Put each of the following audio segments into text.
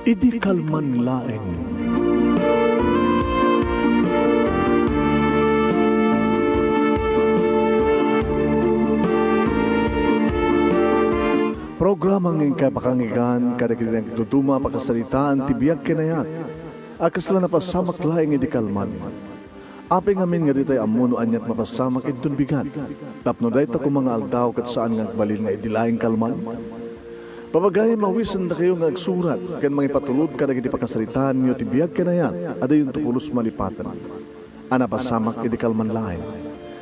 Idi kalman laeng. Programa ng kapakangigan, kada kinagduduma pakasalitaan, tibiyag kinayat, akasla na pasamak laeng idi kalman. Aping amin nga ditay amuno anyat mapasamak idun bigan. Tapno dayta ko mga aldaw kat saan nga balil nga idilaing kalman. Papagay mawisan na kayo nga agsurat, kan mga ipatulod ka na pakasalitaan nyo tibiyag kinayat, ada yung tukulos malipatan. Ana pasamak idi kalman laeng.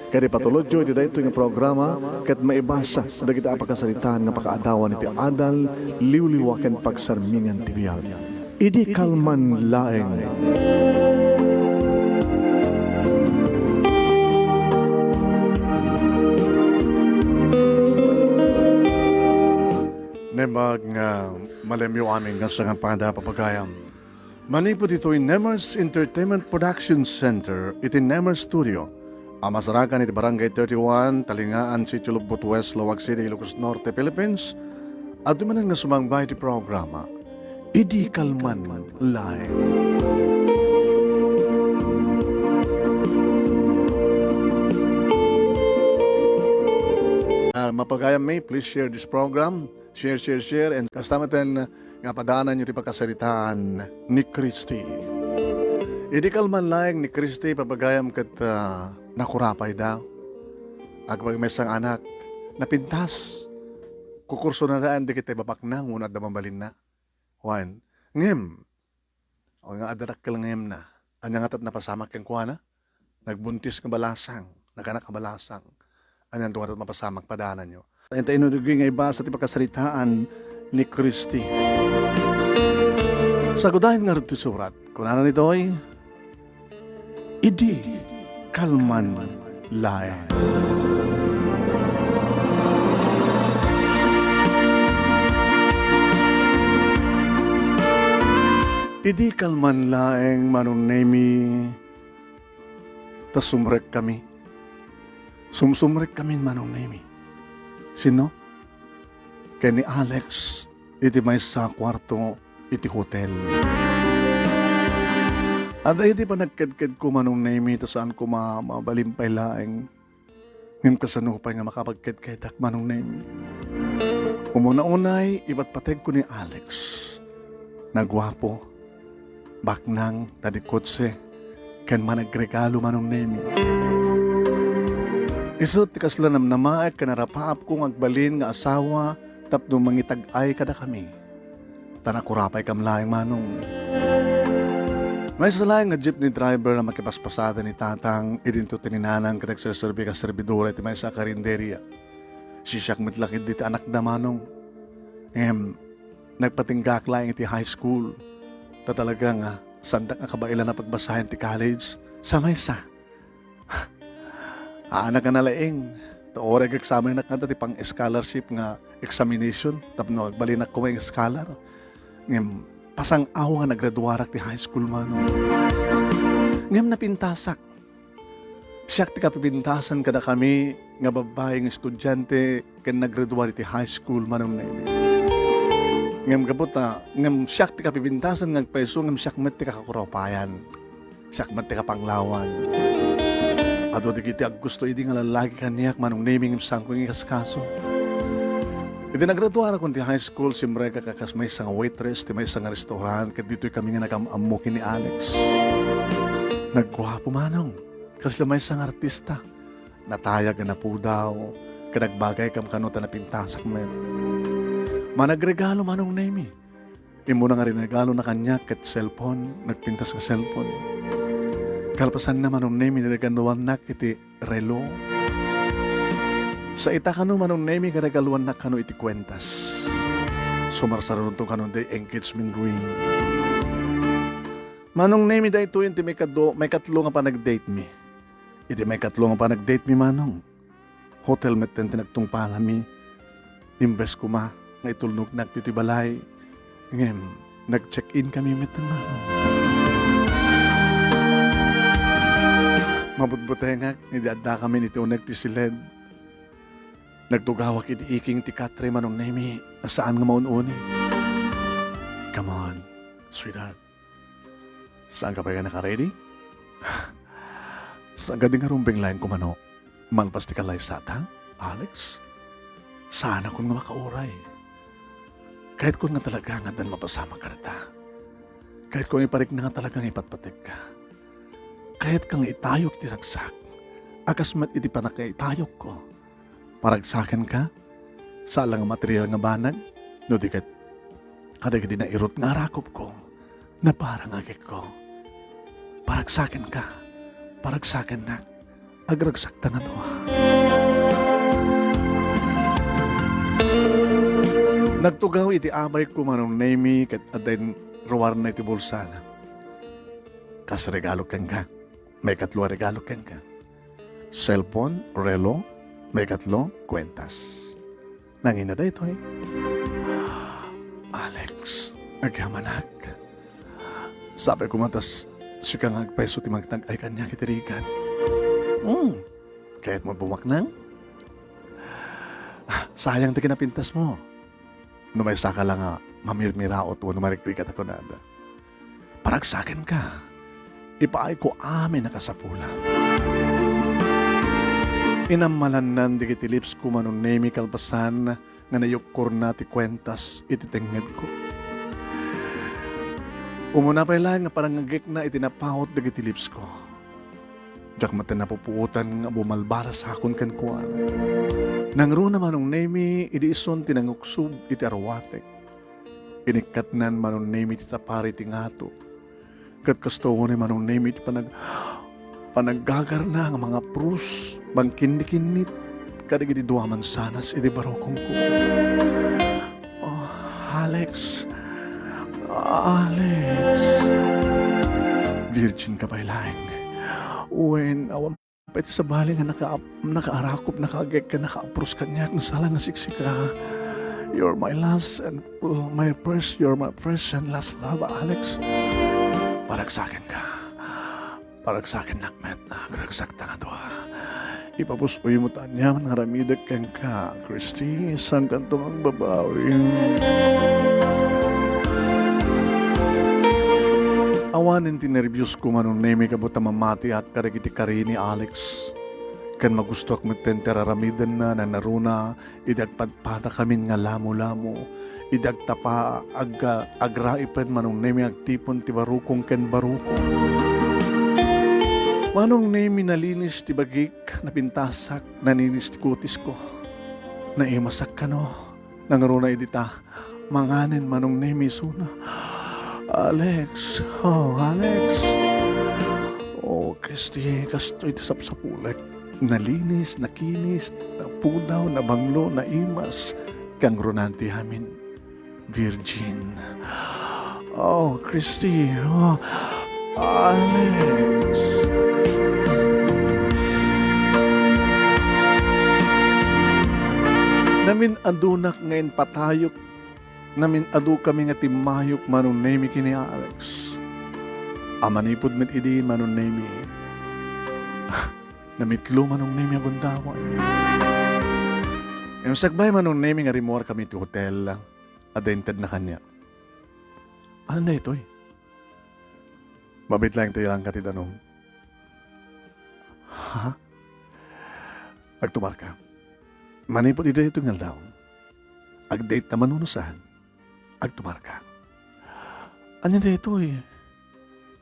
Kaya patulod jo, iti dahito yung programa, kat maibasa, na kita apakasalitaan nga pakaadawan iti adal, liwliwakan pagsarmingan tibiyag. Idi kalman laeng. Nebag nga malemyo aming nga sa pada papagayam. Manipod ito yung Nemers Entertainment Production Center, iti Nemers Studio. Amasarakan iti Barangay 31, Talingaan, Sitio Lubot West, Lawag City, Ilocos Norte, Philippines. At dumanan nga sumangbay iti programa, Idi Kalman Live. Mapagayam may, please share this program. Share. And kastamatan nga padanan nyo iti pagkasalitaan ni Christy. Idi kalman laeng ni Christy, papagayam kat nakurapay daw. Agpag may isang anak, napintas. Kukurso na daan, di kita babaknang, unad na mambalin na. Juan, ngem. O nga adarak ka lang ngem na. Anyang atat napasamak kang kuha na. Nagbuntis ka balasang, naganak ka balasang. Anyang tungat at mapasamak padanan nyo. Ito inunugin nga iba sa tipagkasalitaan ni Christy. Sagudahin nga rito surat. Kung ano nito ay, Idi kalman laeng. Idi kalman laeng manunemi, tasumrek kami. Sumsumrek kami manunemi. Sino? Kaya ni Alex, iti may sa kwarto, iti hotel. At iti pa nagkadkad ko manong naimi, ta saan ko mabalimpay laeng. Ngam kasanupay nga makapagkadkadak manong naimi. Umuna-unay, iba't pateg ko ni Alex. Nagwapo, baknang, tadikotse, kan managregalo manong naimi. Isot, tikas lang namnamaak, kanarapaap kong agbalin nga asawa, tapno mangitag-ay kada kami. Tanakurapay kam laeng manong. May salayang nga jeepney driver na makipaspasada ni tatang, idinto tininanang katagsaserbi ka servidora iti may sa karinderya. Siyak mitlakid diti anak na manong. Nagpatinggak lang iti high school. Ta talaga nga, sandak nga kabailan na pagbasahin ti college, sa may sa. Anak ka nalaing. Taoreg examen na kanta ti pang scholarship nga examination. Tapno, balinak ko may scholar. Pasang awa nga nagraduarak ti high school manong. Ngam napintasak. Siyak ti kapipintasan kada kami nga babaeng estudyante ken nagraduar ti high school manong na ini. Ngam gabuta, ngam siyak ti kapipintasan ngagpaiso ngam siyak met ti kakakurapayan. Siyak met ti kapanglawan. Ato di kiti ag gusto idi nga lalaki kaniyak manong naming sang kong ikaskaso. Iti nagraduara kong ti high school, simbre kakas may isang waitress, ti may isang restaurant, kat dito'y kami nga nagamamukin ni Alex. Nagwapo manong, kasi may isang artista. Natayag na po daw, kanagbagay kam kanuta na pintasak men. Managregalo manong nemi. Imo na nga rin regalo na kanya kat cellphone, nagpintas ka cellphone. Kalpasan na manong nemi, niregaluan nak iti relo. Sa ita kanu manong nemi karagaluan na kanu iti kwentas. Sumarsaron to kanu day engagement ring. Manong nemi da ito yung may katlo nga pa nag-date mi. Iti may katlo nga pa nag-date mi manong. Hotel met ten tinagtong palami. Imbes ko ma, nga itulnog nagtiti balay. Ngayon, nag-check-in kami met ten manong. Mabutbutay nga, nidada kami nito nagtisiled. Nagtugawak iti iking ti katre manong nemi, saan nga maununi? Come on, Sweetheart, saan ka pa ka naka-ready? Saan ka din nga rumbing lain kumano? Malpas ti kalay sata, Alex? Sana kung nga makauray. Kahit kung nga talaga nga dan mapasama ka rata. Kahit kung iparik na nga talagang ipatpatik ka. Kahit kang itayok ti ragsak. Akas mat iti panakaitayok ko. Paragsakan ka? Sa lang material nga banag? No di kat kadag di na irot nga rakop ko. Na parang agik ko. Paragsakan ka. Paragsakan na. Agragsak ta nga to. Nagtugaw iti amay ko manong name kat adayin ruwar na iti bulsana. Kas regalo kang ka. May katlo regalo kang ka. Cellphone, relo, may katlo, kwentas. Nangina da ito eh. Alex, agyamanag. Sabi ko matas, si kang agpeso ti magtag-ay kanya kitirigan. Kahit mo bumaknang. Sayang ti kinapintas mo. Numay saka lang nga, mamirmiraot o numarikrikat ako nada. Paragsakin ka. Ipaay ko amin nakasapula. Inamalanan di kiti lips ko manong nemi kalpasan nga nayukor na ti kwentas iti tenged ko. Umuna pa lang nga parang ngagik na itinapahot di kiti lips ko. Diyak mata napupuutan nga bumalbara sa akon kan kuwan. Nangro na manong nemi idi ison tinanguksub iti arwatek. Inikatnan manong nemi ti tapari ti ngato. Kat kastoho ni manong nemi ti panaggagar na ang mga prus, bangkindikinit, kadig iti duwaman sanas iti barokong ko. Oh, Alex. Virgin ka pa ilang. When awan pa ito sa bali nga nakaarakop, nakaagek ka, nakaapros ka niya, kung sala nga siksik ka. You're my last and my first, you're my first and last love, Alex. Paragsakin ka. Paragsakin nakmet na, karagsak ta nga to ha. Ipapusoy mo tanya, naramidag kang ka, Christy, isang kantong ang babawi. Awanin tinervyos ko manong nemi kabuta mamati at karagiti karini Alex. Kan magusto ak magtenteraramidan na naruna, idagpadpada kamin nga lamo-lamo. Idagtapa agraipen manong nemi agtipon ti barukong ken barukong. Manong nemi nalinis ti bagik, napintasak, naninis ti kutis ko. Naimasak ka no, nangaruna idita, manganen manong nemi suna. Alex, oh Alex. Oh Christy, kasto iti sapsapulag. Nalinis, nakinis, napudaw, nabanglo, naimas. Kang runanti amin, Virgin. Oh Christy, oh Alex. Namin adunak ngayon patayok. Namin adu kami nga timayok manong nemi kini Alex. Amanipod met idi manong nemi. Namitlo manong nemi agundawan. Yung sagbay manong nemi nga rimor kami ti hotel. Adented na kanya. Ano na ito eh? Mabit lang tayo lang katidanong. Ha? Agtumar ka. Manipod ida ito nga daw. Ag-date naman unusahan. Agtumar ka. Ano na ito eh?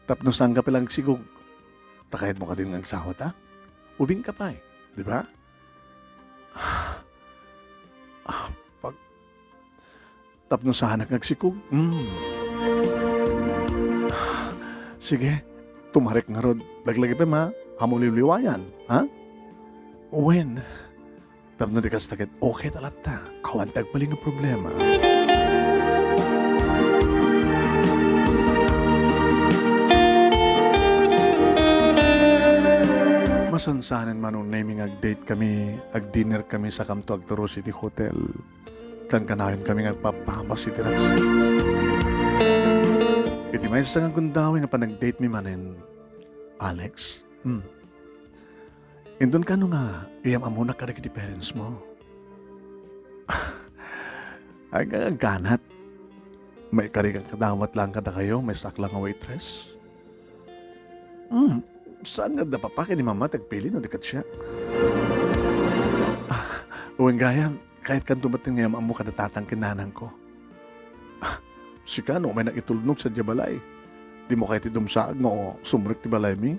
Tapnos ang ka palang sigog. Takayad mo ka din ng sahot ha? Ubing ka pa eh. Di ba? Pag tapnos sa hanak nagsikog. Sige. Tumarik nga rod. Laglagi pa ma. Hamuliw-liwayan. Ha? When? Tapno di ka sakit. Okay talata. Awan tagpaling ang problema. Masansanan manong naming ag-date kami, ag-dinner kami sa Camto Agtoro City Hotel. Kang kanayon kami agpapamas iti ras. Iti may sa nga gundawin nga panag-date mi manen, Alex. Indon ka nga, iyam amuna ka iti parents mo. Ay ganat. May karigang kadawat lang kada kayo, may saklang nga waitress. Saan nga dapapakin ni mama tagpili no dikat siya? Uwing gayam, kahit kan dumating ngayam amo kadatatang kinanan ko. Si Kano may nakitulnog sa jabalay. Di mo kahit idumsaag no sumrik ti balay mi.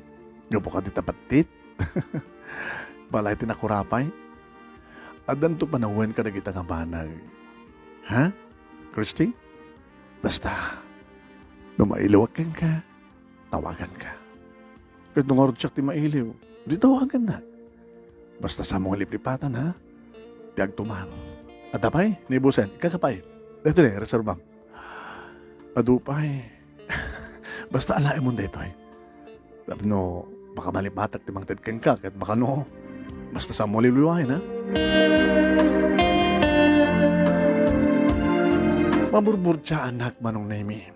Gabo ka di tapatit. Balay ti nakurapay. Adan to panawen ka nagita nga banag. Ha? Christy? Basta, lumailiwakan ka, tawagan ka. Kahit nung oras siya ti mailiw, di tawagan na. Basta sa mga liplipatan ha, tiag tumang. At apay, nibusen, kakapay. Ito na, reservang. Adupay. Basta alae mo dito eh. Sabi no, baka malipatak ti mang tedken ka, kahit baka no, basta sa mga lipliwain ha. Maburbur siya anak manong Nemi.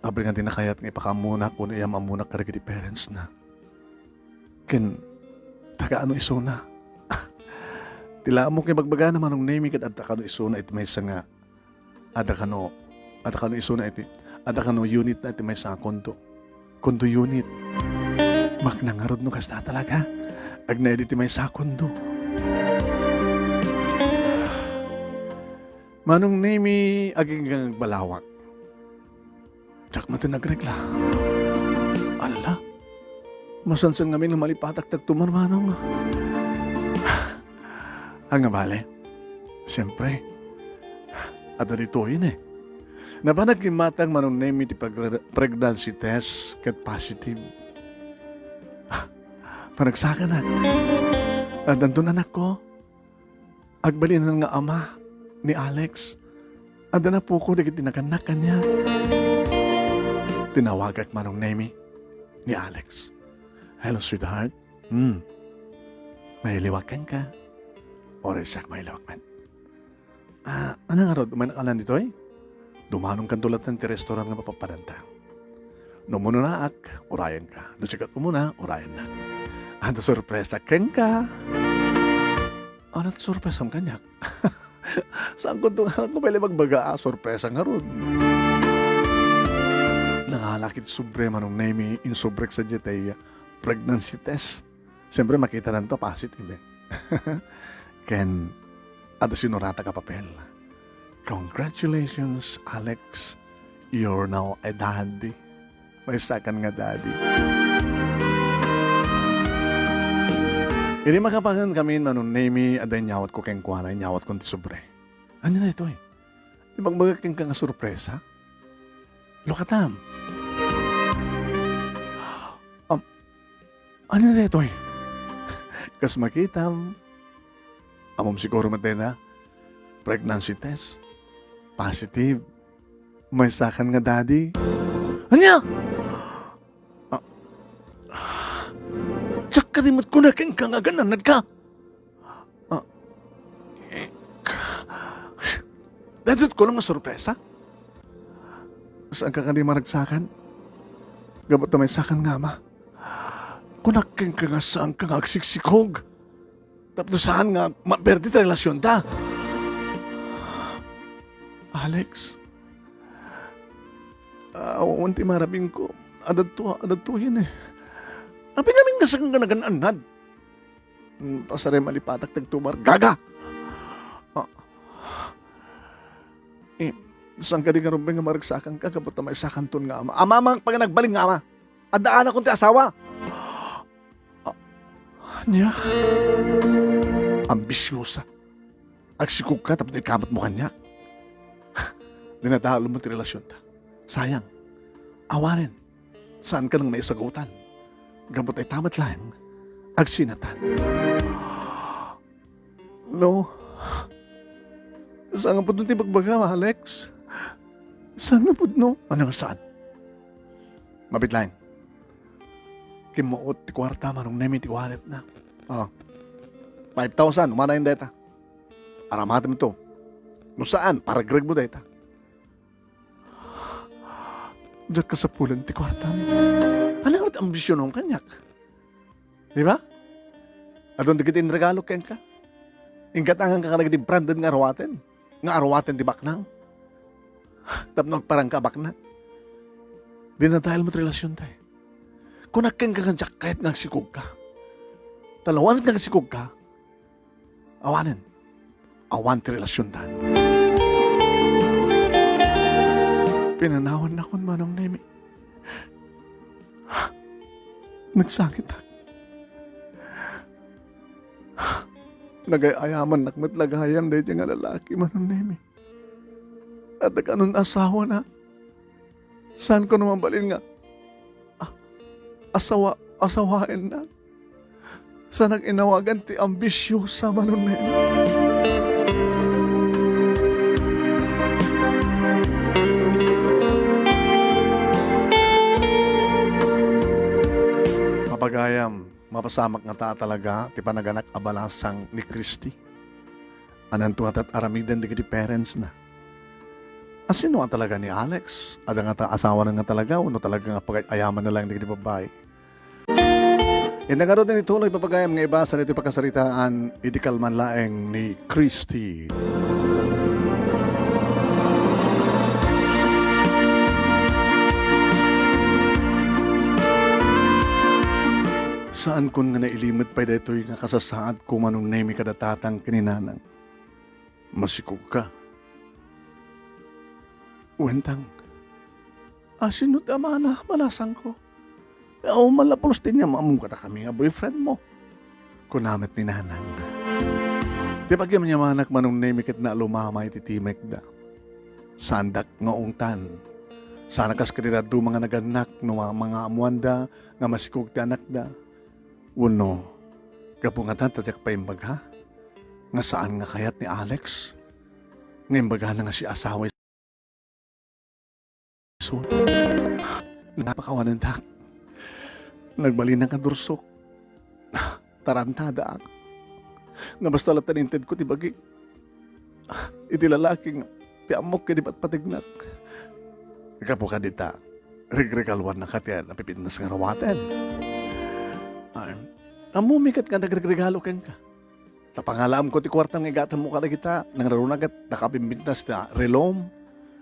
Abri nga tinakayat nga ipakamuna kung iyam amuna karagi di parents na. Ken, taga ano iso na. Tila mo kay bagbaga na manong Nemi kat adda kano iso na iti may nga adda kano iso na iti adda kano unit na iti may sa kondo unit. Maknangarod no kasta talaga. Agna iti may sa kondo. Manong Nemi aging balawak. Tsak mati nagregla. Ala, masansan kami ng malipatak tagtumar manong. Ang nga bale, siyempre, at dito yun eh. Nabanag kimatang manong Nemi di pregnancy test kat positive. Panagsaka na. At nandun anak ko, agbalin na nga ama ni Alex. Anda na po ko dagit tinaganak kanya. Tinawagak manong Nemi ni Alex. Hello, sweetheart. May liwakan ka? Oresak may liwakan. Ano nga rod? May nakalan dito eh? Dumanong kan tulad ng restaurant nga mapapadanta. No muna na ak, urayan ka. No sikat mo muna, urayan na. Ando sorpresa ken ka. Ano sorpresa ang kanyak? Saan ko itong ko pala magbaga? Sorpresa nga ron. Nangalakit sobre manong Nemi in sobrek sa jetay pregnancy test. Siyempre makita na ito positive eh. Ken, ada sinurata ka papel. Congratulations, Alex. You're now a daddy. May second nga daddy. Hindi makapangan kami manong Nemi aday nyawat ko keng kuha na nyawat ko ti sobre. Ano na ito eh? Ibagbaga keng ka nga sorpresa? Lokatam. Ano na ito eh? Kas makitam. Amom siguro matay na. Pregnancy test. Positive. May sakan nga daddy. Anya? Tsak kadimot ko na keng ka nga gananad ka. Dadot ko lang nga sorpresa. Saan ka kanima nagsakan? Gabot na may sakan nga ma. Kunaking ka nga saan ka nga agsiksikog. Tapos saan nga maperde ta relasyon ta. Alex, wanti marabing ko. Adad yun eh. Api namin kasang ka nagananad. Pasare malipatak tagtumar. Gaga! Saan ka di nga rumbeng nga maragsakan ka kapot na may sakanton nga ama. Ama pag nagbaling nga ama. Adaan akong ti asawa. Niya? Ambisyosa. Agsikog ka tapos ikamot mo kanya. Dinadalo mo ti relasyon ta. Sayang. Awanin. Saan ka nang naisagutan? Gabot ay tamat lang. Agsinatan. No. Saan nga po doon tibagbaga, Alex? Saan nga po no? Ano nga saan? Mabit lang. Kimuot ti kwarta manong Nemi ti wallet na. 5,000, umana yung data. Aramatin mo to. No saan? Paragreg mo data. Diyan ka sa pulan ti kwarta mo. Ano nga ambisyon ng kanyak? Di ba? Adon dikitin regalo ken ka? Ingat ang ka nagdi branded nga arawaten. Nga arawaten di baknang. Tapno parang kabak na. Di na dahil mo relasyon tayo. Kung nakeng ka nga kahit nga sikog ka. Talawan nga sikog ka. Awanin. Awan ti relasyon tayo. Pinanawan na kong manong nemi. Nagsakit ako. Nagayaman nakmatlagayan dahil nga lalaki manong nemi. At nagkanon asawa na. Saan ko naman balin nga? Asawain na. Sa nag-inawagan ti ambisyosa manong nemi. Mapagayam, mapasamak nga ta talaga, ti panaganak abalasang ni Kristi. Anan tuhat at aramidan di parents na. Asino nga talaga ni Alex? Ada nga ta asawa na nga talaga, uno talaga nga pag-ayaman na lang di babae. Indang din ituloy papagayam nga iba sa nito pagkasaritaan, idikal man laeng ni Kristi. Saan kun nga nailimot pa dito'y nga kasasaad ko manong nemi kadatatang kininanang. Masikog ka. Uwentang. Asin tama na, malasang ko. O malapulos din niya maamong kata kami nga boyfriend mo. Kunamit ni nanang. Di ba niya manak manong nemi kat na lumamay titimek da. Sandak nga ungtan. Sana kas kanilado mga naganak no mga amuanda nga masikog ti anak da. Uno, kapungatan tatyak pa imbaga, nga saan nga kayat ni Alex, nga imbaga na nga si asawa so, napakawanan tak, nagbalin ng kadursok, tarantada ako, nga basta lataninted ko tibagi, iti lalaking, ti amok kaya di ba't patignak, kapuka dita, regregalwan na katiyan, napipindas nga rawatan. Amumikat ka nagregalo ken ka. Tapangalam ko ti kwartang igatan mo kada kita, nang rarunagat nakapimbintas na relom,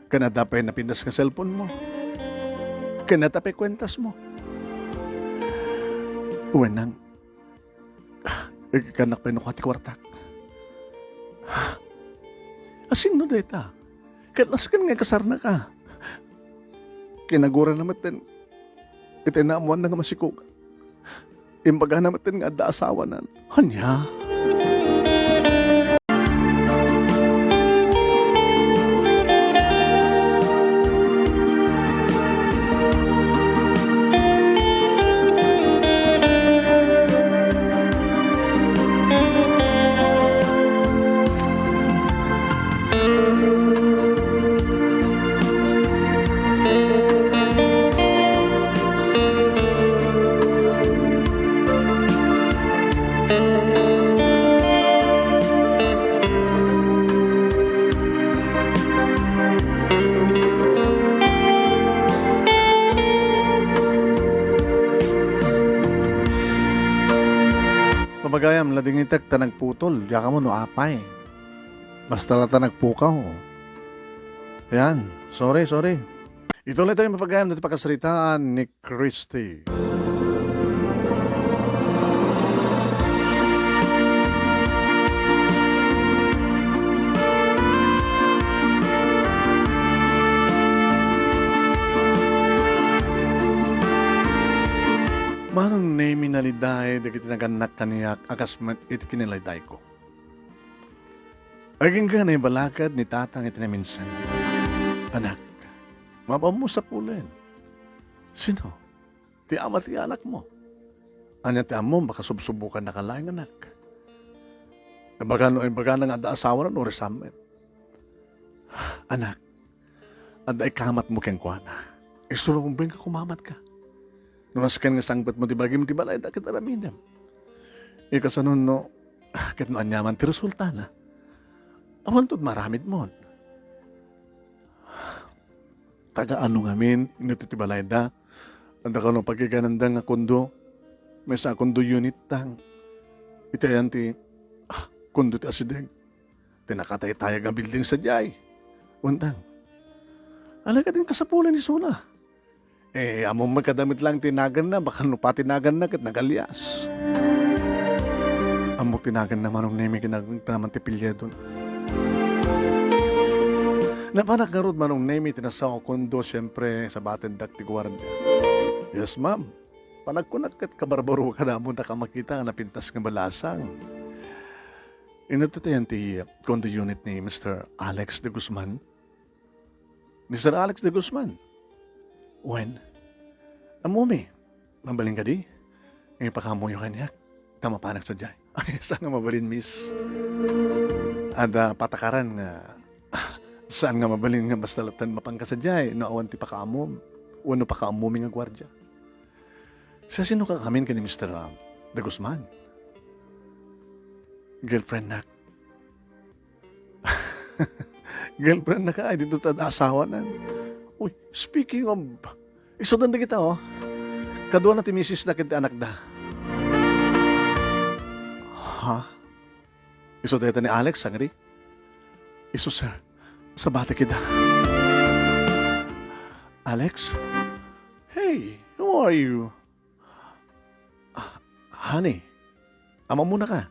kanadapay na pindas ka cellphone mo, kanatapay kwentas mo. Uwenang, ikanak pa ti kwartak. Asin no deta, kanas kan nga kasar na ka. Kinagura naman din, itinaamuan na nga masikog. Imbaga naman nga da asawa na. Hanya. Pabagayam, lading itak ta nagputol, yaka mo no apay. Basta lang ta nagpukaw. Ayan, sorry. Ituloy tayo mapagayam dito pagkasaritaan ni Kristi. Manong nemi naliday, di kita naganak kaniyak, akas iti kinaliday ko. Aging ka na balakad ni tatang iti na minsan. Anak, mapamusap ulit. Sino? Ti ama ti anak mo. Anya ti amo, baka subsubukan na kalaing anak. Baga na nga da asawa na no resamet. Anak, ada ikamat mo keng kuana. Isurong ka kumamat ka. Nunaskan nga sangbat mo, tibagi mo, tibalay, dakit aramidam. Ikasanon, no, kahit no anyaman, ti resulta na. Awan to'd maramid mo. Taga-ano ngamin, inutitibalay da. Anda ka no, pagkigananda nga kondo, may sa kondo unit tang. Itayan ti, kondo ti asideg. Tinakatay-tayag ang building sa jay. Wantang. Alaga din kasapulan ni Suna. Among magkadamit lang tinagan na, baka no pa tinagan na kat nagalyas. Among tinagan na manong nemi naman tipilya doon. Napanak nga rod manong nemi tinasaw kondo siyempre sa batin dakti gwardiya. Yes ma'am, panagkunat kat kabarbaro ka na mo na ka makita nga napintas nga balasang. Inututayan ti condo unit ni Mr. Alex de Guzman. Mr. Alex de Guzman. When? Amumi. Mabaling ka di? Ngayon pakamu yung kanyak. Tama panak sa dyan. Ay, saan nga mabalin, miss? At patakaran nga, saan nga mabalin nga basta latan mapangka sa dyan. Naawan ti pakaamum. Uno pakaamumi nga gwardya. Sa sino ka kamin ka ni Mr. De Guzman? Girlfriend na. Girlfriend na ka. Ay, dito ta asawa na. Uy, speaking of, isudan na kita, oh. Kadua na ti misis na kita anak da. Ha? Isudan kita ni Alex, sangri? Isu, sir. Sa bata kita. Alex? Hey, who are you? Honey, ama muna ka.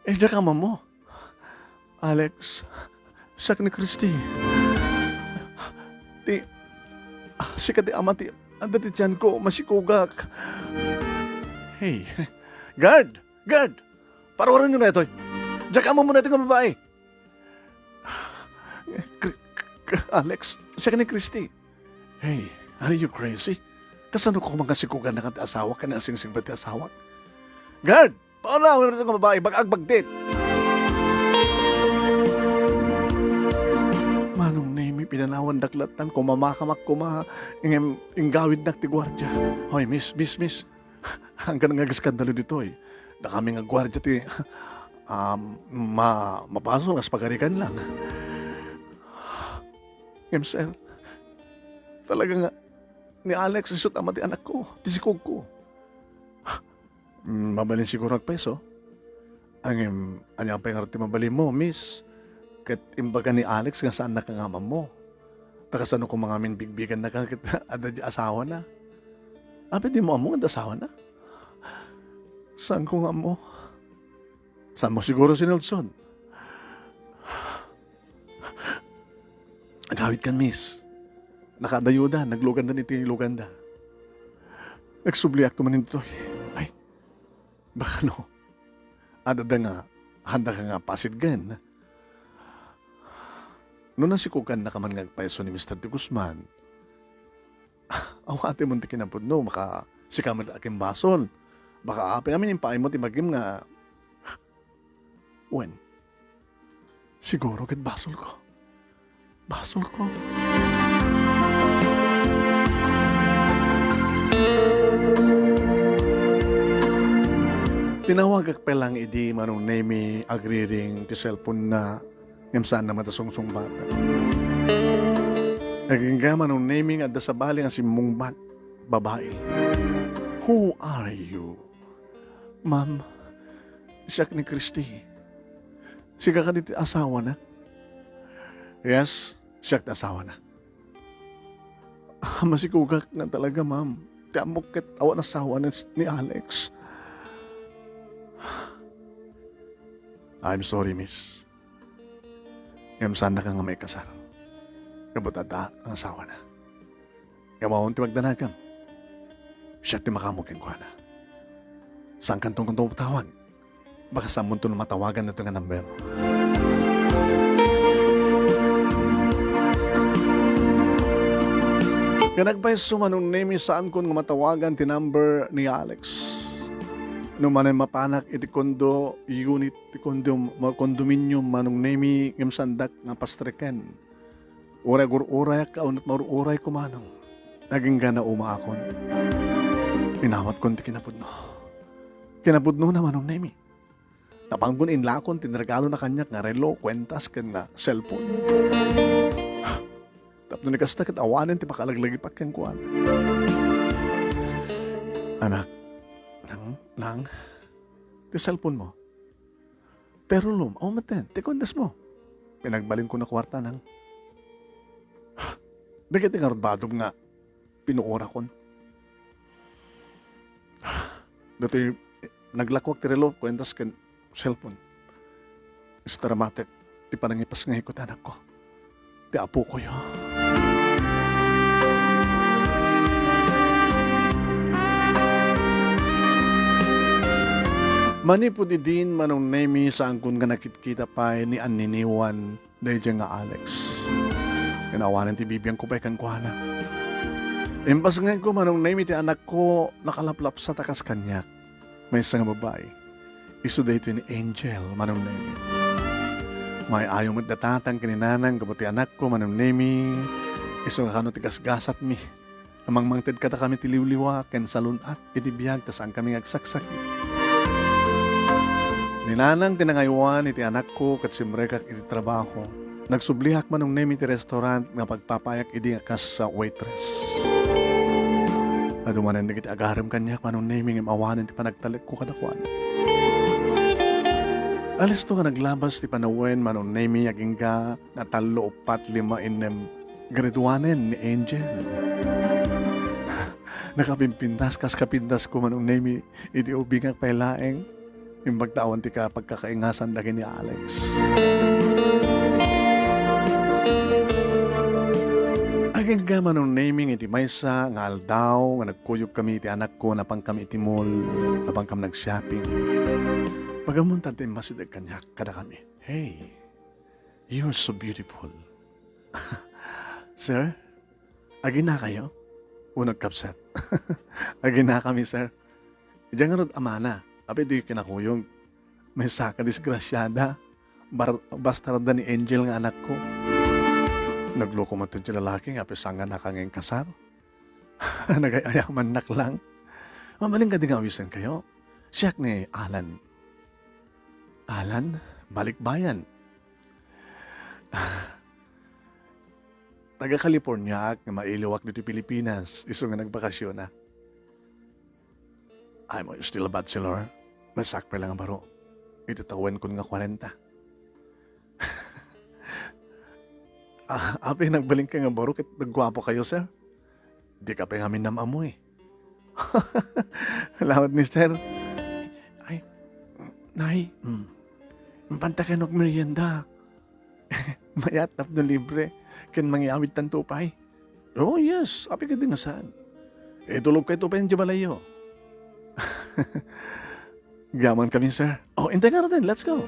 Diyan ka ama mo. Alex, sak ni Christy. Sikat di ama ti, anda ti tiyan ko, masikugak. Hey, guard! Guard! Parawaran nyo na ito. Diyan ka ama muna ito nga babae. Alex, siya ni Christy. Hey, are you crazy? Kasano ko mga sikugan na kati asawa ka na sing-sing ba ti asawa? Guard! Paano ako na ito nga babae? Bagag-bagdit! Manong name, pinanawan daklatan, kumamakamak kuma, ingawid nak ti gwardya. Hoy, miss. Hanggang nga skandalo dito eh. Da kami nga gwardya ti, mapasol as pagarikan lang. Sir, talaga nga, ni Alex, isot ama ti anak ko, ti sikog ko. Mabalin siguro nagpeso. Ang pa yung ti mabalin mo, miss. Kat imbaga ni Alex nga saan na kangama mo. Takasano ko mga min bigbigan na kakit ada di asawa na. Ape di mo amo nga asawa na. Saan ko nga mo? Saan mo siguro si Nelson? Dawit kan, miss. Nakadayuda, nagluganda nito yung luganda. Nagsubliak naman nito. Ay, baka no. Adada nga, handa ka nga pasidgan. Noon nasikukan na ka man ngagpaiso ni Mr. De Guzman. Ang ate mo ti kinapod no, maka sikamat aking basol. Baka api amin yung paay mo ti magim nga. When? Siguro kit basol ko. Basol ko. Tinawag ak pelang idi manong nemi agriring ti cellphone na ngam saan na matasungsong bata. Naging manong naming at sa bali nga si mong babae. Who are you? Ma'am, siyak ni Christy. Siya ka dito asawa na? Yes, siyak na asawa na. Masikugak nga talaga, ma'am. Tiamok ket awa na asawa ni Alex. I'm sorry, miss. Ngam sana ka nga may kasal. Kabutata ang asawa na. Ngam ti magdanagam. Siya ti makamukin ko na. Saan kantong tawag? Baka sa mundo na matawagan na ito nga number. Kanagpay sumanong name saan kun nga matawagan ti number ni Alex. No manay mapanak iti kondo unit ti condominium manong name ngem sandak nga pastreken. Uray uray ka unat maruray ko manong. Naging gana umaakon. Inawat kon ti kinapudno. Kinapudno na manong name. Napanggun inlakon tinregalo na kanyak nga relo, kwentas ken nga cellphone. Tapno ni kasta ket awanen ti pakalaglagi pa ken kuan. Anak, lang, ti cellphone mo. Pero lum, maten, ti kondas mo. Pinagbalin ko na kwarta nang. Dagiti nga badog nga pinuora kon. Dati naglakwak ti relo kwentas ken cellphone. Is dramatic ti panangipas nga ikot anak ko. Ti apo ko yo. Manipod idin manong nemi sa angkon nga nakitkita pa ni Aniniwan dahil nga Alex. Kinawanan ti bibiyang ko pa ikan kuhana. Impas ngayon ko manong nemi ti anak ko nakalaplap sa takas kanyak. May isang babae. Iso dito ni Angel manong nemi. May ayaw mo't datatang kininanang kabuti anak ko manong nemi. Iso nga kano tigas-gasat mi. Amang mangted kata kami tiliwliwa ken salunat itibiyag tas ang kami agsaksak. Ninanang tinangaywan iti anak ko kat simrekak iti trabaho. Nagsublihak manong nemi ti restaurant nga pagpapayak idi nga kas sa waitress. Adumanan digiti agaram kanyak manong nemi nga mawanan ti panagtalik ko kadakwan. Alis to nga naglabas ti panawen manong nemi aging ga natalo 4-5 inem graduanen ni Angel. Nakapimpintas kas kapintas ko manong nemi iti ubing ang pailaeng. Yung pagtawan ti ka pagkakaingasan dagi ni Alex. Aging gaman ng naming iti maysa nga aldaw nga nagkuyog kami iti anak ko na pang kami iti mall na pang kami nag-shopping. Pagamunta din masidag kanya kada kami. Hey, you're so beautiful. Sir, agin na kayo? Unag kapsat. Agin na kami, sir. Diyan nga rin amana. Ape di kinakuyog. May saka disgrasyada. Bastarda ni Angel nga anak ko. Nagloko man ito lalaki nga pisanga na kangeng kasar. Nagayaman nak lang. Mamaling ka di nga awisan kayo. Siyak ni Alan. Alan? Balikbayan. Taga California nga mailiwak dito Pilipinas. Iso nga nagbakasyon na. I'm still a bachelor. Masak pa lang ang baro. Itutawan ko nga 40. Api, nagbaling ka nga baro kit nagwapo kayo, sir. Di ka pa nga minamamoy. Salamat ni sir. Ay, nay, panta ka nog merienda. Mayatap no libre. Ken mangiawit tan tupay. Oh, yes. Api ka din nga saan. Tulog kayo tupay ang jabalayo. Gaman kami, sir. Oh, intay nga natin. Let's go.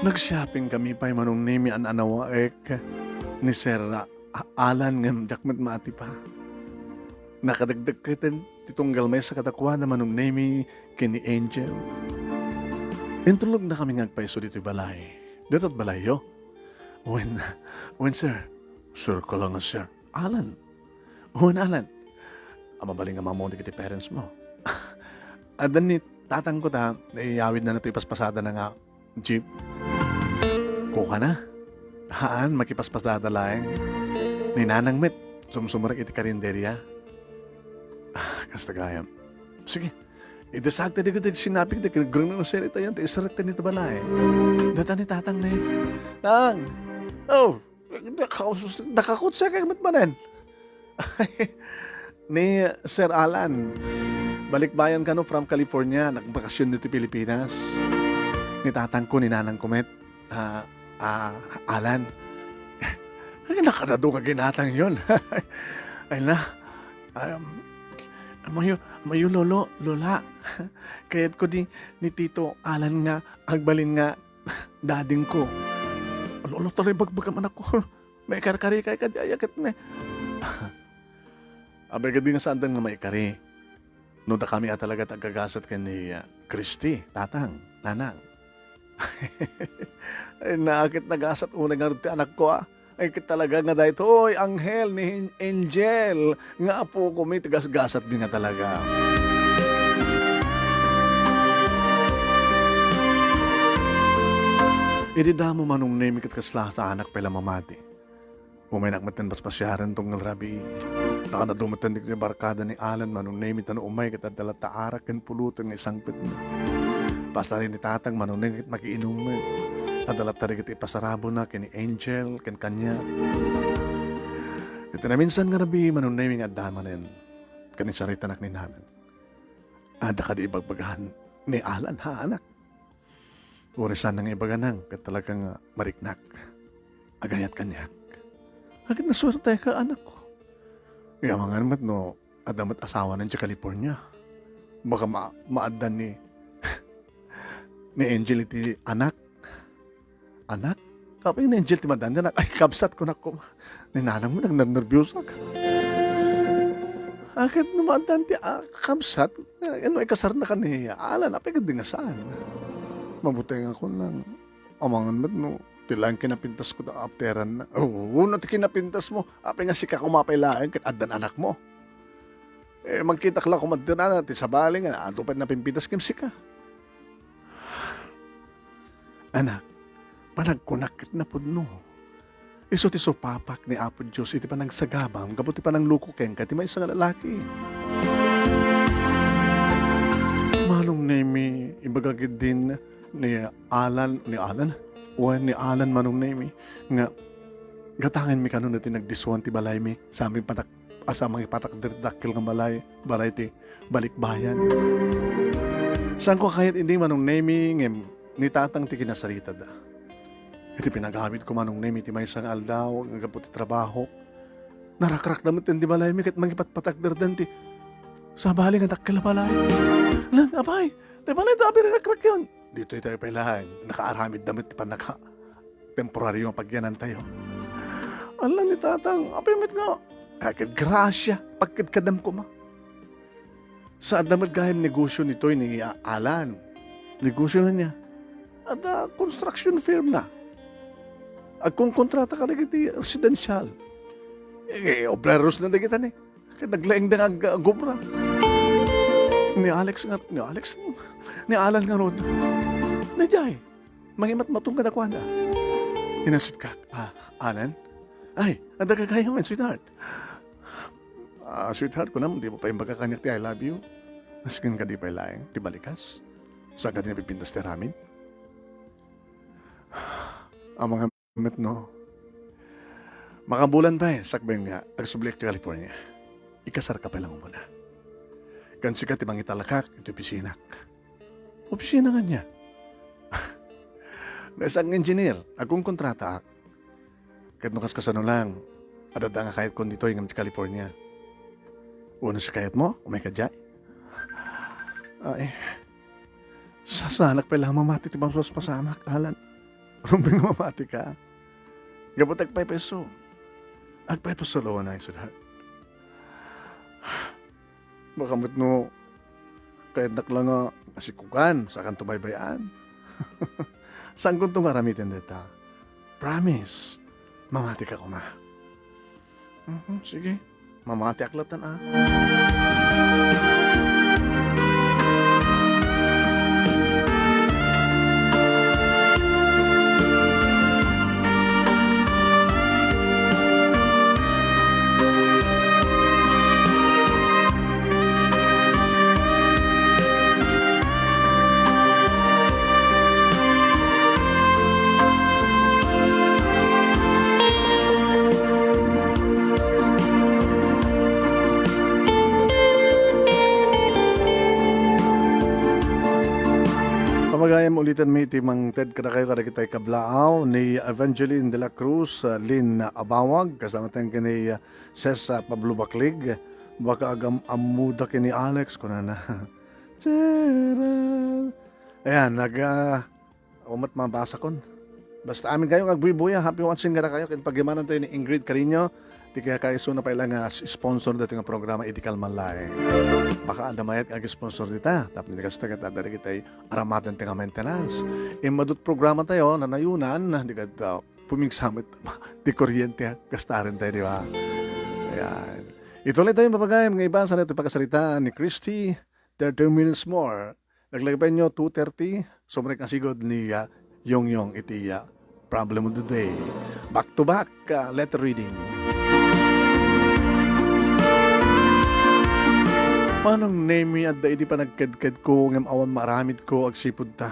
Nag-shopping kami pa manong nemi an anawaek ni Sir Alan ngam jakmet maati pa. Nakadagdag kiten titunggal may sa katakwa na manong nemi kini Angel. Intulog na kami ngagpaiso dito balay. Dito't balay yo. When sir? Sir ko lang sir. Alan. When Alan? Mabaling nga mamonti kiti parents mo. Adan ni tatang ko ta, naiyawid na nato ipaspasada na nga jeep. Kuha na. Haan, makipaspasada lang. Ninanang met, sumsumarak iti karinderya. Kasta gayam. Sige. Idesagta di ko sinabi ko, grunong no sir, ito yan, isarak ta nito balay. Data ni tatang na eh. Tang! Oh! Nakakot siya kay matmanan. Ni Sir Alan, balikbayan ka no from California, nagbakasyon dito Pilipinas. Ni tatang ko, ni nanang kumet, Alan. Ay, nakanado ka ginatang yun. Ay na, mayo lolo, lola. Kaya't ko ni Tito Alan nga, agbalin nga, dading ko. Lolo, taray bagbagaman ako. May karkari kay kadiayakat na. Abay ka din nga saan nga may kari. No da kami talaga tagagasat ka ni Christy, tatang, nanang. Ay, nakakit nagasat una nga rin anak ko Ay kit talaga nga dahil oy, anghel ni Angel. Nga po ko may tigas-gasat din nga talaga. Idida mo manong name kit kasla sa anak pala mamati. Umay nakmatan bas pasyaran tong nalrabi. Naka na dumatan ni barkada ni Alan manong name it umay kita dala taarak ken pulutan ng isang pit na. Basta rin ni tatang manong name magiinom mo. Adalat tari kita ipasarabo na ken ni Angel ken kanya. Ito na minsan nga rabi manong name nga damanen. Kanin sarita nak ni namin. Ada ka di ibagbagahan ni Alan ha anak. Urisan ng ibaganang kat talagang mariknak. Agayat kanyak. Agad na swerte ka anak ko. Kaya mga naman no, adamat asawa ng California. Baka maadan ni ni Angel iti anak. Anak? Kapag ni Angel ti madan na, ay kabsat ko na ko. Ninanang mo nang nervyos ka. Agad numadan ti kabsat. Ano ay kasar na ka ni Alan, apay ka dingasaan. Mabuti nga ko lang. Amangan mo no. Tilang kinapintas ko na apteran na. Oo, na kinapintas mo. Apay nga si kakumapailaan kat adan anak mo. Magkita ka lang kumadira na. Ti sabaling nga. Ato pa napimpitas kim si ka. Anak, panagkunakit na po no. Iso ti papak ni Apo Diyos. Iti pa nang sagabang. Kabuti pa nang luko keng ka. Ti may isang lalaki. Malong nemi. Ibagagid din ni Alan. Uwan ni Alan manong nemi nga gatangin mi kanon natin nagdiswan ti balay mi sa aming patak asamang ipatak dirdakil ng balay ti balikbayan. Saan ko kahit hindi manong nemi ngem ni tatang ti kinasarita da. Iti pinagamit ko manong nemi ti may isang aldaw nga gaputi trabaho. Narakrak damit ti balay mi kat mangipat-patak dirdan ti sa bali nga dakil balay. Lang abay, ti balay da abi rakrak yun. Dito tayo pailahan. Nakaaramid damit pa temporary yung pagyanan tayo. Alam ni tatang, apimit nga. Akit grasya, pagkid kadam ko ma. Sa damit gahim negosyo nito ni Alan. Negosyo na niya. At construction firm na. At kung kontrata ka na kiti residential. Obreros na kita ni. Kaya naglaing na nga gubra. Ni Alan nga ron. Najay, mangimat matong ka na kwa na. Inasit ka, Alan? Ay, anda ka kaya man, sweetheart. Sweetheart ko naman, di mo pa yung magkakanyak ti I love you. Naskin ka di pa ilaing, di balikas. Saan ka din napipintas ti ramin? Ang mga mit, no? Makabulan pa sakbeng nga, agsublik ti California. Ikasar ka pa lang muna. Kansi ka timang italakak, ito opisinak. Opisina nga niya. Nasang engineer, akong kontrata. Kahit nukas kasano lang, adada nga kahit kung dito yung sa California. Uno sa kayat mo, umay ka dyan. Ay, sasanak pa lang mamati ti bang sos pasamak, Alan. Rumbing mamati ka. Gabot agpay peso. Agpay peso lo na isulat. Baka mo't no, kahit nakla nga asikukan sa kanto baybayan. Saan kong itong aramitin dita? Promise, mamati ka kuma. Sige, mamati aklatan Pamagayam ulitan may timang Ted kada kayo kada kitay kablaaw ni Evangeline de la Cruz, Lynn Abawag, kasama tayong kini Ses Pablo Baclig, baka agam amuda kini Alex, kunana. Ayan, umat mabasa kon. Basta amin kayo kagbuy-buya, happy watching kada kayo, kaya pagimanan tayo ni Ingrid Carino, di kaya kaiso na pa ilang sponsor dito nga programa Idikal Malay. Baka adamayat ang sponsor dita. Tapos hindi kasi tagat adari kita aramadan tinga maintenance. Madut programa tayo na nayunan, hindi ka pumingsamit di kuryente, gastarin tayo, di ba? Ayan. Ituloy tayo mapagayam ng iba sa ito pagkasalita ni Christy, 30 minutes more. Naglagay pa nyo 2:30, sobrang kasigod ni Yong iti problem of the day. Back to back, letter reading. Manong name at da hindi pa nagkadkad ko ngam awan maramid ko agsipod ta.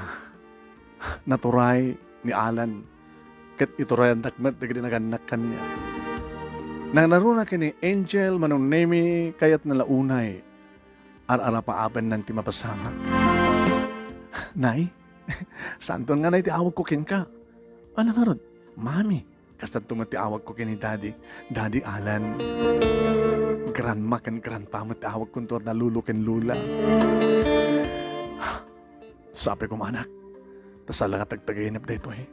Naturay ni Alan. Kat ituray ang takmat dagiti naganak kanya. Nang naruna kini Angel manong name kayat nalaunay. Ar-ara paaban ng ti mapasama. Nay, santon nga na iti awag ko kin ka. Ano nga ron? Mami, kastan tumati awag ko kin ni Daddy. Daddy Alan. Grandma kan grandpa mo tawag kong tuwad na lulo ken lula. Sabi ko manak, tasala nga tagtagainap da ito eh.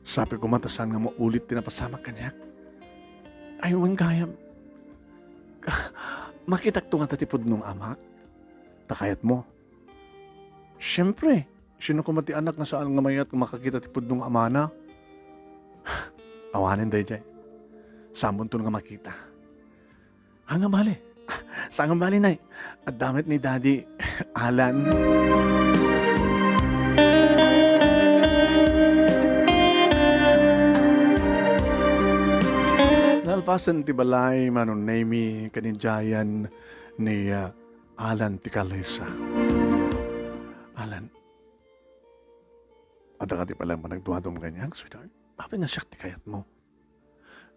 Sabi ko matasan nga mo ulit tinapasama kanyak. Ay, wang gayam. Makitak to nga tatipod nung amak. Takayat mo. Siyempre, sino ko mati anak na saan nga mayat makakita tipod nung amana? Awanin day jay. Samon to nga makita. Hanggang bali. Sangang bali, Nay. At damit ni Daddy, Alan. Nalpasan ti balay manon name kaninjayan ni Alan Ticalesa. Alan, ada ka ti palang managduadong kanyang, sweetheart. Papi nga siya ti kayat mo.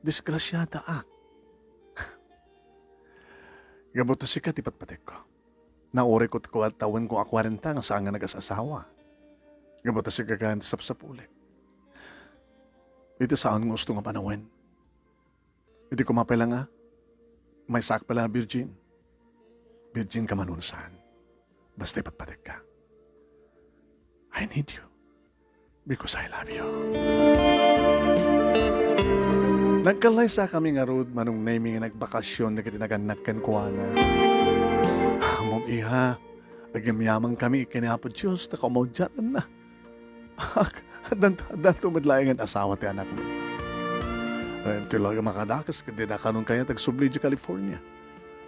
Disgrasyada ak. Gabuto si ka, tipat patek ko. Nauri ko at tawan ko akwarenta nga saan nga nag-asasawa. Gabuto si ka ganit sa puli. Ito saan nga gusto nga panawin. Hindi ko mapela nga. May sak pala, Virgin. Virgin ka manunsan. Basta tipat patek ka. I need you. Because I love you. Nagkalaysa kami nga road manong naming nagbakasyon na kitinaganak ko na. Mom iha, agamyamang kami ikinapod Diyos na kaumawdyan na. Dan tumadlayan ang asawa ti anak mo. Tilaga makadakas kasi na kanon kaya tagsubli di California.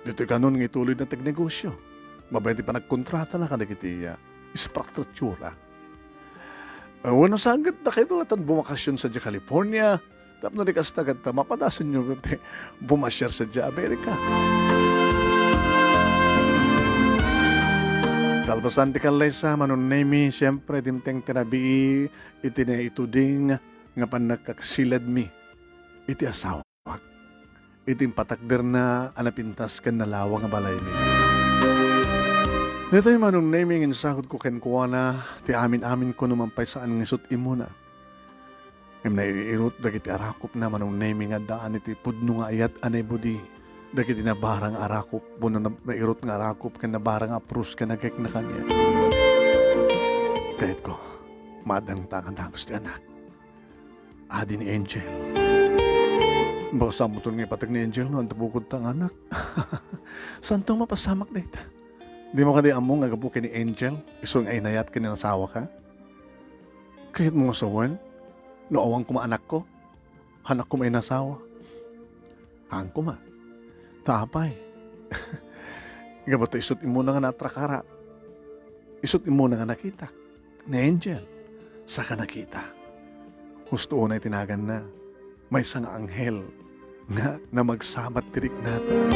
Dito kanon ng ituloy na tagnegosyo. Mabay pa nagkontrata na kadagiti ispraktratura. Wano sangat na kayo tulatan bumakasyon sa California. Tapos na di kastagat, mapadasan nyo bumasyar sa Amerika. Kalpasan ti kalaysa, manon nemi, siyempre, dimteng tinabii, iti na ituding, nga panagkaksilad mi, iti asawak. Iti patakder na anapintas kan nalawa nga balay mi. Ito yung manong nemi, insakot ko kenkuha na, ti amin-amin ko numampay saan ng isot imuna. Ngam na iirot dagiti arakop na manong naming nga daan iti pudno nga ayat anay budi. Dagiti na barang arakop, buno na mairot nga arakop ka na barang aprus ka nagek na kanya. Kahit ko, madang tangan na gusto anak. Adi ni Angel. Baka samuton nga patag ni Angel no, ang tabukod tang anak. Saan tong mapasamak na ita? Di mo ka di among nga gabukin ni Angel, isong ay nayat ka ninasawa ka? Kahit mo sawan, noawang ko anak ko, hanak ko may nasawa. Hang ko ma. Tapay. Gabato isut imo na nga natrakara. Isut imo na nga nakita. Ni Angel. Sa ka nakita. Gusto na itinagan na. May isang anghel na magsabat tirik natin.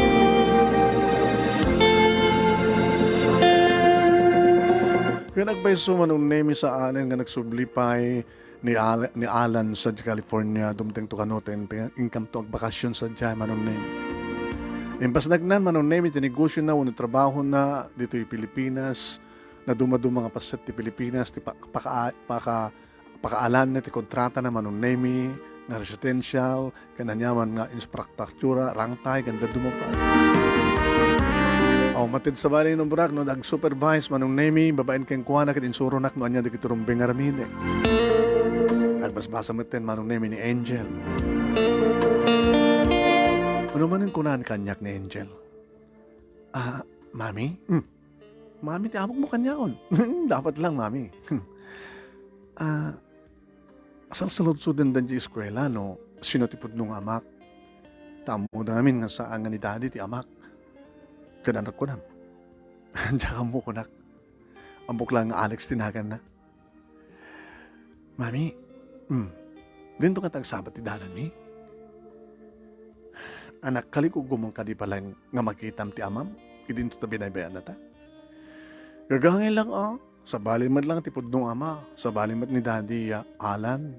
Kaya nagbayso manong nemi sa anin nga nagsublipay ni Alan sa California dumteng to kanoten income to agbakasyon sa dyan manong nemi. Impas nagnan manong nemi tinegosyo na uno trabaho na dito yung Pilipinas na dumaduma nga paset ti Pilipinas ti pakaalan na ti kontrata na manong nemi nga residential kananyaman nga infrastruktura rangtay ganda dumapa. Matid sa bali ng burak, no, nag-supervise manong nemi, babaen keng kuha na kitinsuro nak, no, anya di kiturumbing aramide. Nagbasbasa matin manong nemi ni Angel. Ano man ang kunahan kanyak ni Angel? Mami? Mami, tiabog mo kanyaon. Dapat lang, Mami. Asal salud-sudan dan di eskwela, no, sinutipod nung amak. Tamo namin nga saan nga ni Daddy ti amak. Kananak ko na. Diyan mo ko nak. Ambok lang Alex tinagan na. Mami, Dito ka tagsabat ti dalan mi. Anak, kalikog gumong ka di palang nga magkitam ti amam. Idinto ta binabayan na ta. Gagangin lang Sa balimat lang ti pudnong ama. Sa balimat ni Daddy Alan.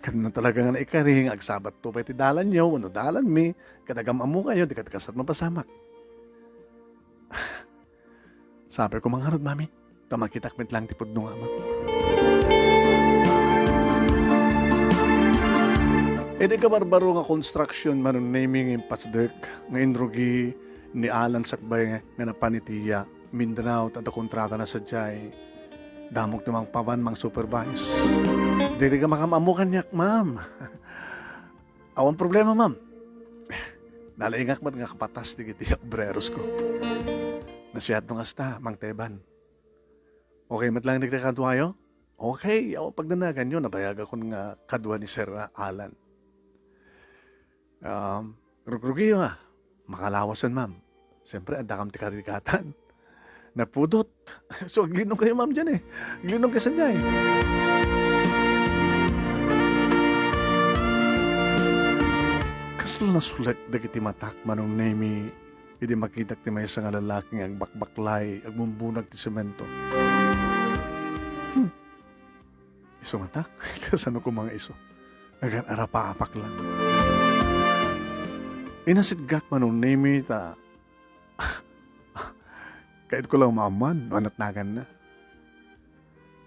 Kan na talaga nga naikaring agsabat to pa ti dalan nyo. Ano dalan mi. Kadagam amu kayo. Di katakasat mapasamak. Sabi ko mga harod mami. Tamakitakmit lang ti pudnong ama. E di ka barbaro nga construction manong naming impasdek nga inrugi ni Alan Sakbay nga napanitiya Mindanao at kontrata na sa jay damog namang pawan mang supervise. Di ka makamamukan niyak, ma'am. Awan problema, ma'am. Nalaingak man nga kapatas di kiti obreros ko. Nasiyat nung asta, mang teban. Okay, mat lang nagkakadwayo? Okay, pagdanagan yun, nabayag ako nga kadwa ni Sir Alan. Rugrugiyo nga, makalawasan ma'am. Siyempre, andakam ti karikatan. Napudot. So, glinong kayo ma'am dyan eh. Glinong kayo sa niya eh. Kaslo na sulat dagiti matak manong nemi idi makitak ti may nga lalaking ang bakbaklay ag mumbunag ti semento. Iso matak? Kasano ko mga iso? Agan arapa-apak lang. Inasidgak manong nemi ta kahit ko lang maaman, manatnagan na.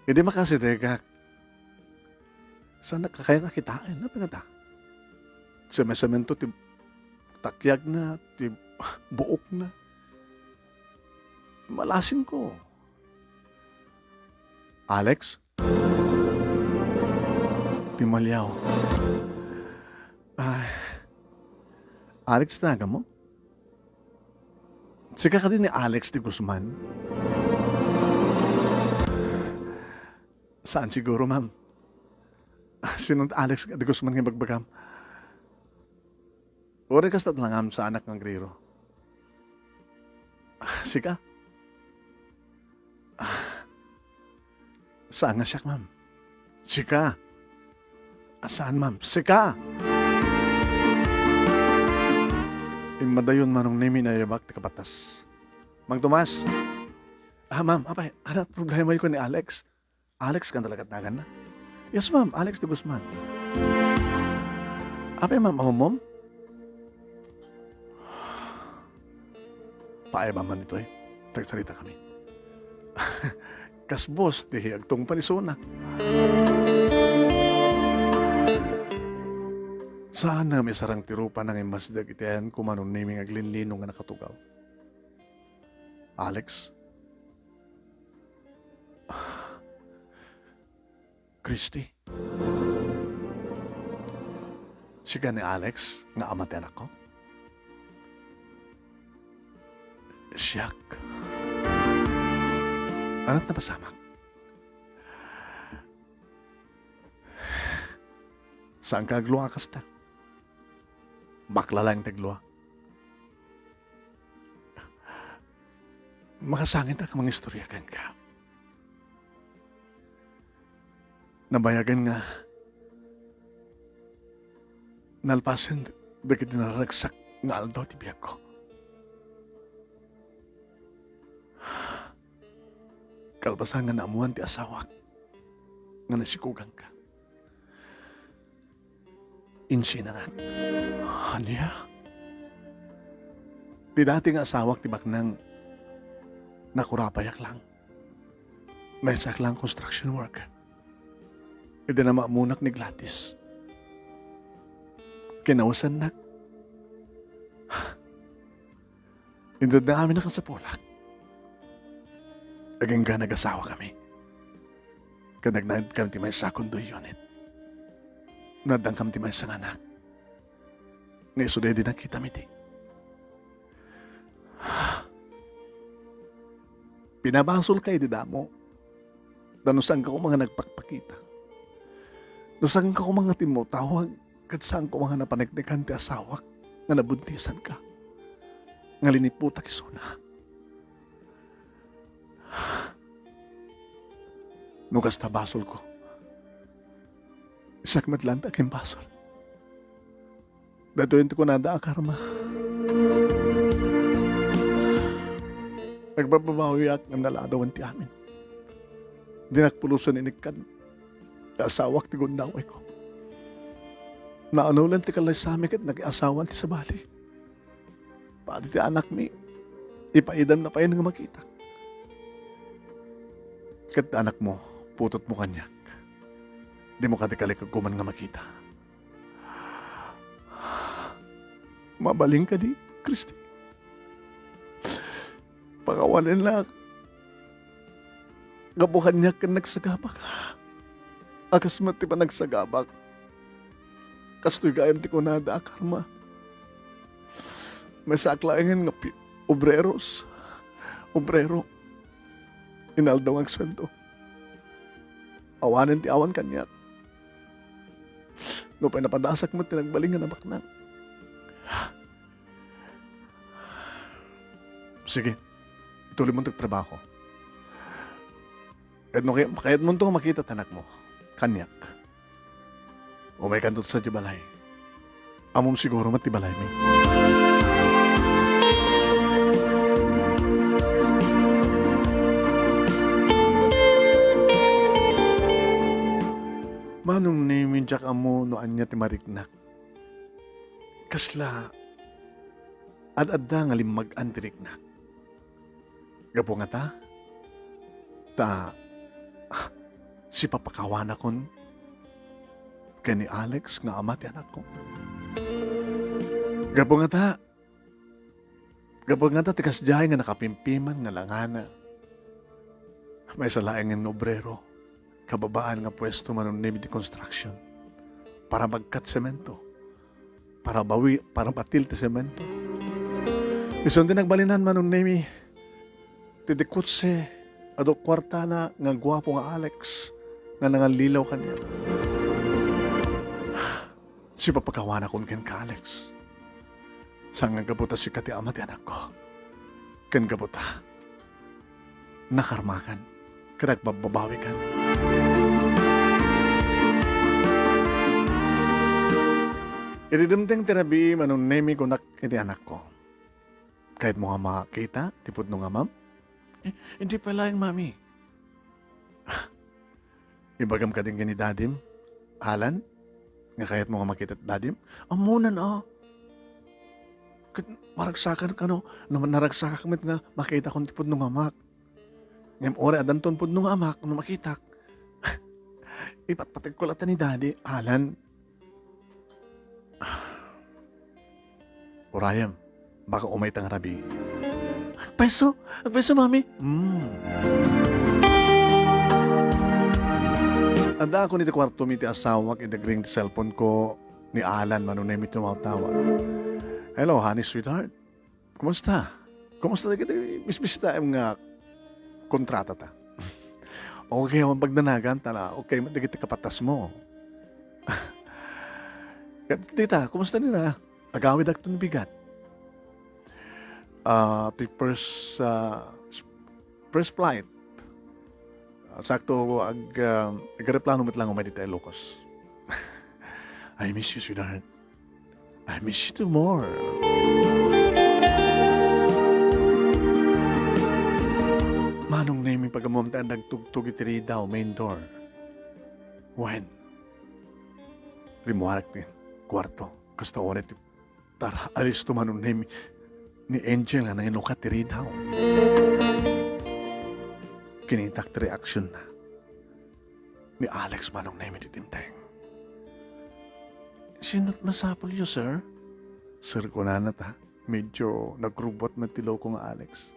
Hindi makasidegak. Saan nakakaya nakitain? Napagata. Semento ti takyag na, ti buok na. Malasin ko. Alex? Ti Malyaw. Alex, naga mo? Sika ka din ni Alex de Guzman? Saan siguro, ma'am? Sinong Alex de Guzman ng bagbagam? Uri kastat langam sa anak ng griro. Sika? Saan nga siya, ma'am? Sika? Saan, ma'am? Sika? Madayon manong nimi na yabak ti kapatas. Mang Tomas. Ma'am, apay, ano problema yun ko ni Alex? Alex kan talaga tagan na. Yes, ma'am, Alex de Guzman. Apay, ma'am, mom? Paay ba man ito eh? Tagsalita kami. Kasbos, di agtong panisuna. Sana may sarang tirupa ng imasdag itiyan kumanon naming aglinlinong nga nakatugaw. Alex? Christy? Siya ni Alex nga amaten ako? Siyak. Anat na pasamak? Saan ka agluwa kasta? Bakla lang tagluwa. Makasangit na ka mga istoryakan ka. Nabayagan nga nalpasan dagiti naragsak nga aldaw ti biyak ko. Kalpasan nga naamuan ti asawak nga nasikugang ka. Insinanan. Anya? Ti dating asawak ti baknang nakurapayak lang. May sak lang construction worker. Ida na maamunak ni Gladys. Kinausan na. Indod na kami nakasapulak. Aging ka nag-asawa kami. Kanagnaid kami ti may second unit. Nadang kami ti may sang anak. Naisuday din nakita miti. Pinabasol kay di damo. Danusang ka ko mga nagpakpakita. Danusang ka ko mga timotawag. Kat saan ko mga napanagnikan ti asawak. Nga nabuntisan ka. Nga liniputak isuna. Nukas tabasol ko. Isak matlanta kim pasol. Dato ko nada akarma. Nagbabawiak ng naladawan ti amin. Dinakpulusan inikan. Asawak ti gundaway ko. Naunulan ti kalay sa amin kat nag-asawan ti sabali. Pati ti anak mi, ipaidam na pa yun nga makita. Kat anak mo, putot mo kanyak. Di mo katikalik kuman nga makita. Mabaling ka di, Christy. Pakawalan lang. Gabuhan niya ka nagsagabak. Akas mati pa nagsagabak. Kastoy gayam ti ko nada akarma. May saklaingan nga obrero. Inaldaw ang sweldo. Awanan ti awan kanya. No pa napadasak mo tinagbalingan na baknang. Sige, ituloy mo trabaho. Kahit mo ito makita tanak mo, kanyak. O may kantot sa tibalay. Amom siguro matibalay may. Manong namin jak amo no anya ti mariknak. Kasla, ad-adda nga limag-an ti riknak. Gapo nga si papakawana kon kay ni Alex nga ama ti anak ko. Gapo nga ti kasjay nga nakapimpiman nga langana. May salaeng nga obrero, kababaan nga pwesto manunim di construction para magkat semento, para batil ti semento. Ison din nagbalinan manunim tidikutse ado kwarta na nga gwapo nga Alex nga nangalilaw kanya. Si papakawana kon ken ka Alex. Sang nga gabuta si kati ama ti anak ko. Ken gabuta. Nakarmakan. Kadag bababawi kan. Iridumteng tirabi manunemi ko nak iti anak ko. Kahit mo nga makita, tipod no nga ma'am. Hindi pala yung mami. Ibagam ka din gani dadim, Alan, nga kahit mo nga makita dadim, amunan maragsakan ka no, naragsakan kamit nga makita kong tipod nung amak. Ngayong ore adanton pod nung amak, nung makitak. Ipatpatag ko lata ni daddy, Alan. Urayam, baka umay tang rabi. Peso, mami. Anda ako nito kwarto mi ti asawak idagring ti cellphone ko ni Alan manunay mi tumawtawag. Hello, honey, sweetheart. Kumusta? Kumusta na kita? Bis tayo nga kontrata ta. Okay, ang pagdanagan tala. Okay, madigit kapatas mo. Tita, kumusta nila? Agawid akto ng bigat. The first flight. Sakto, agreplano mo't lang umay dito ay Lucas. I miss you, sweetheart. I miss you too more. Manong na yung pagkamamtaan nagtugtog itiri daw, main door. When? Rimuarak ni kwarto. Kasta oret, tara, alis to manong na ni Angel nga nanginukat tiri daw. Kinitak reaction na. Ni Alex manong na yung mititinteng. Sinot masapol yun, sir? Sir ko na ta. Medyo nagrubot na tilaw ko nga Alex.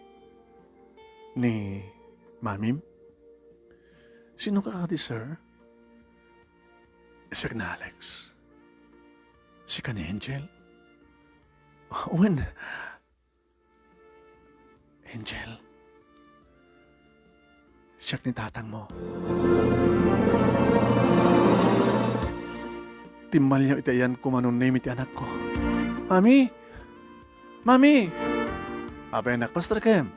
Ni Mamim? Sino ka kati, sir? Sir na Alex. Si ka ni Angel? When? Angel? Siya ni tatang mo. Timbal niya itayan ko manunay iti anak ko. Mami! Mami! Apa anak, Pastor Kem?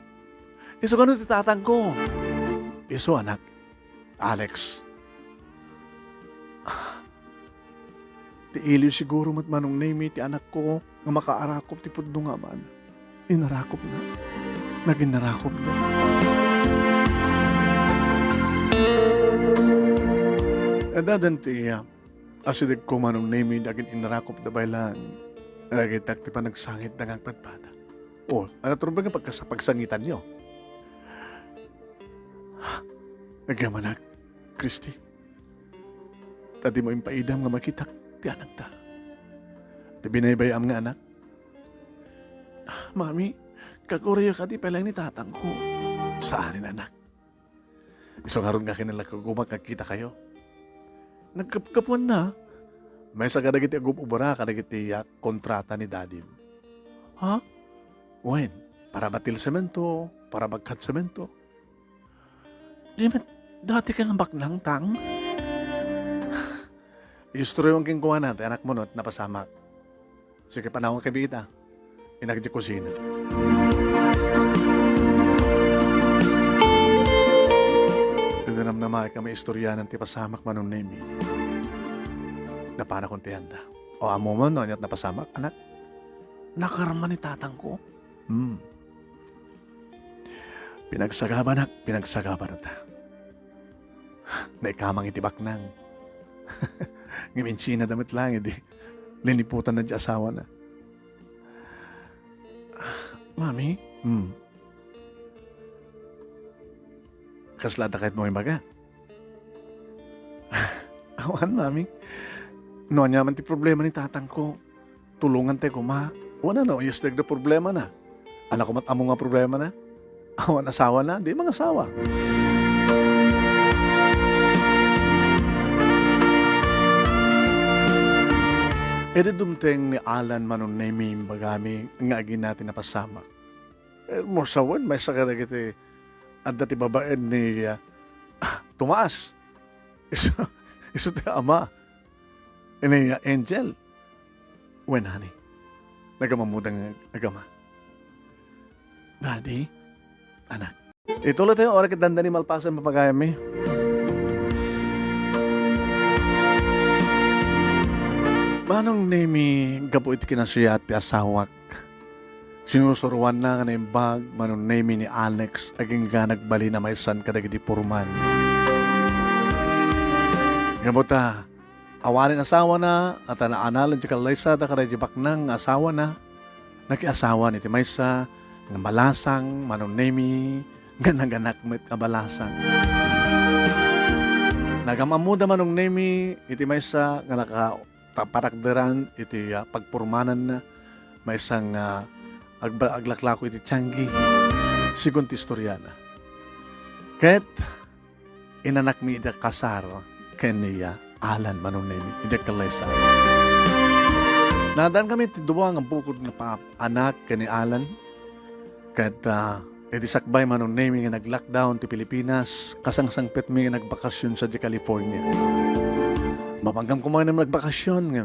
Iso gano'n ti tatang ko. Iso anak, Alex. Ti iliw siguro mat manong name ti anak ko nga makaarakop ti pudno nga man. Inarakop na. Naginarakop na. Dadan ti asidig ko manong name dagin inarakop da baylan. Nagitak ti pa nagsangit na nga patpada. O, ano turun ba nga pagsangitan niyo? Nagyaman na, Christy. Tadi mo impaidam nga makitak ti anak ta. Ti binaybayam nga anak. Mami, kakuryo ka ti pelang ni tatang ko. Saanin anak? Iso nga ron nga kinalagkagumak kakita kayo. Nagkapkapuan na. May sa kadagiti agububara kadagiti kontrata ni daddy. Ha? Wen, para batil semento, para bagkat semento. Di man, dati kang baknang tang. Istro yung king kuha natin, anak mo not, napasamak. Sige, panahon kay Bita. Inagdi kusina. Ganam na mga kami istorya ng tipasamak manong nemi. Napana kong tiyanda. O amo mo, no, anyat napasamak, anak. Nakarama ni tatang ko. Pinagsagaban na ta. Naikamang itibak nang. Ngiminsi na damit lang, hindi. Liniputan na di asawa na. Mami? Kaslada kahit mo yung baga. Awan, mami. No, niya man ti problema ni tatang ko. Tulungan tayo kuma. Wala na, yes, na problema na. Anak ko mat amo nga problema na. Awan, asawa na. Di mga asawa. Edi dumteng ni Alan manon na may bagami nga agin natin napasamak. Morsawan, may sakaragiti at dati babae ni Tomas. Iso ti ama. Ini Angel. When, honey? Nagamamudang nagama. Daddy? Anak. Ituloy tayo, oras kitanda ni Malpasan mapagayam eh. Manong name gapo iti kinasiya ti asawak. Sinusuruan na nga na yung bag, manong name ni Alex, aging ga nagbali na may san kadagiti purman. Gabuta, awanin asawa na, at naanalan di kalaysa, da karajibak nang asawa na, nakiasawa ni Timaysa, nga malasang, manong name, ganaganak met kabalasang. Nagamamuda manong name, iti Maysa, nga nakaparakderan, iti pagpurmanan na, may isang aglaklako iti tiyanggi, sigun ti istoryana. Ket, inanak mi iti kasar, kaniya, Alan manong nemi, iti kalaysa. Nadaan kami iti duwang ang bukod na anak kani Alan, ket iti sakbay manong nemi nga nag-lockdown ti Pilipinas, kasangsangpet mi nga nagbakasyon sa di California. Mapanggam ko mga naman nagbakasyon nga,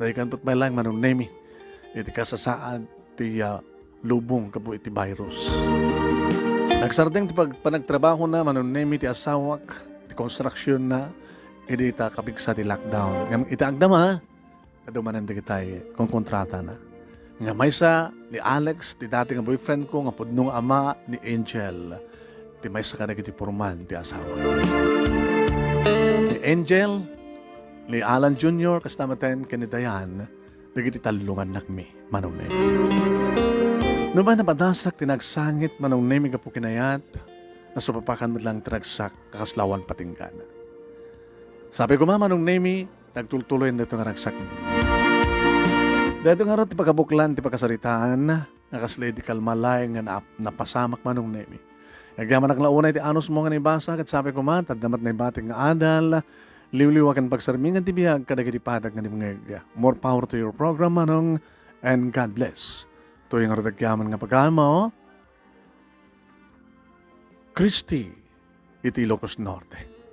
dahil kantot may lang manong nemi, iti kasasaan ti lubong kapo iti virus. Nagsardeng ti panagtrabaho na manong nemi ti asawak, ti construction na, iti ita kapigsa ti lockdown. Ngam ita agdama, adumanan di kitay kung kontrata na. Nga maysa ni Alex, ti dati nga boyfriend ko, nga pudnong ama ni Angel, ti maysa ka nagiti purman ti asawa. Ni Angel, ni Alan Jr., kastamatan kani Dayan, nagiti talungan nakmi, manong nemi. No ba napadasak tinagsangit manong nemi kapo kinayat, nasupapakan mo lang tinagsak kakaslawan patinggan. Sabi ko manong nemi, nagtultuloy na ito nga ragsak. Dito nga rin ti pagkabuklan, ti pagkasaritaan, nakaslay di kalmalay nga napasamak manong nemi. Nagyaman ang launay ti anos mo nga nibasa, at sabi ko man, tadamat na ibating nga adal, liwliwakan pagsarmingan ti biyag kadagiti padag nga nimngeg. More power to your program manong, and God bless. Ito yung radagyaman nga pagkama, Christy, iti Ilocos Norte.